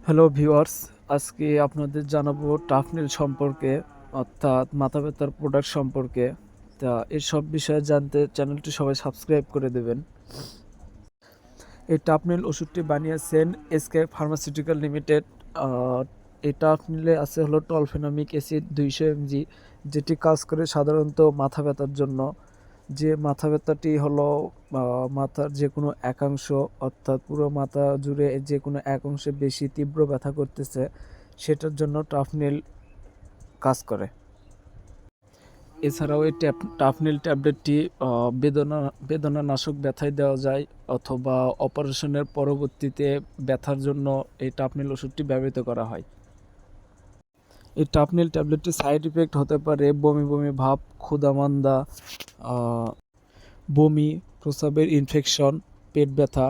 Hello viewers, আজকে আপনাদের জানাবো টাফনিল সম্পর্কে, অর্থাৎ মাথা ব্যথার প্রোডাক্ট সম্পর্কে। তা এসব বিষয়ে জানতে চ্যানেলটি সবাই সাবস্ক্রাইব করে দেবেন। এই টাফনিল ওষুধটি বানিয়েছেন এসকে ফার্মাসিউটিক্যাল লিমিটেড। এই টাফনিলে আছে হলো টলফেনমিক অ্যাসিড 200 mg, যেটি কাজ করে সাধারণত মাথা ব্যথার জন্য। যে মাথা ব্যথাটি হলো মাথার যে কোনো একাংশ, অর্থাৎ পুরো মাথা জুড়ে যে কোনো এক অংশে বেশি তীব্র ব্যথা করতেছে, সেটার জন্য টাফনিল কাজ করে। এছাড়াও এই টাফনিল ট্যাবলেটটি বেদনানাশক ব্যথায় দেওয়া যায়, অথবা অপারেশনের পরবর্তীতে ব্যথার জন্য এই টাফনিল ওষুধটি ব্যবহৃত করা হয়। এই টাফনিল ট্যাবলেটটি সাইড ইফেক্ট হতে পারে বমি বমি ভাব, ক্ষুধা-মন্দা, বমি, প্রস্রাবের ইনফেকশন, পেট ব্যথা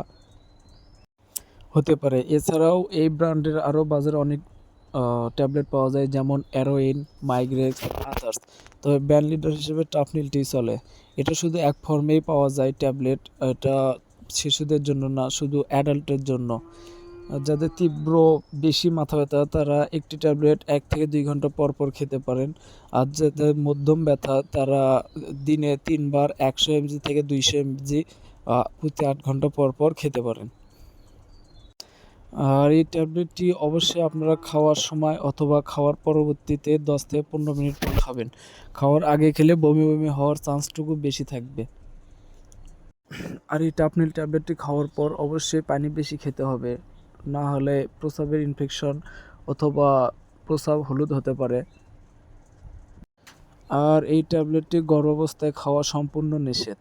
হতে পারে। এছাড়াও এই ব্র্যান্ডের আরও বাজারে অনেক ট্যাবলেট পাওয়া যায়, যেমন অ্যারোইন, মাইগ্রেক্স, আদার্স। তবে ব্র্যান্ড লিডার হিসেবে টাফনিলটি চলে। এটা শুধু এক ফর্মেই পাওয়া যায় ট্যাবলেট। এটা শিশুদের জন্য না, শুধু অ্যাডাল্টের জন্য। যাদের তীব্র বেশি মাথা ব্যথা তারা একটি ট্যাবলেট 1 থেকে 2 ঘন্টা পর পর খেতে পারেন। আর যাদের মধ্যম ব্যথা তারা দিনে 3 বার 100 mg থেকে 200 mg প্রতি 8 ঘন্টা পর পর খেতে পারেন। আর এই ট্যাবলেটটি অবশ্যই আপনারা খাওয়ার সময় অথবা খাওয়ার পরবর্তীতে 10 থেকে 15 মিনিট পর খাবেন। খাওয়ার আগে খেলে বমি বমি হওয়ার চান্সটুকু বেশি থাকবে। আর এই টাফনিল ট্যাবলেটটি খাওয়ার পর অবশ্যই পানি বেশি খেতে হবে, না হলে প্রস্রাবের ইনফেকশন অথবা প্রস্রাব হলুদ হতে পারে। আর এই ট্যাবলেটটি গর্ভাবস্থায় খাওয়া সম্পূর্ণ নিষেধ।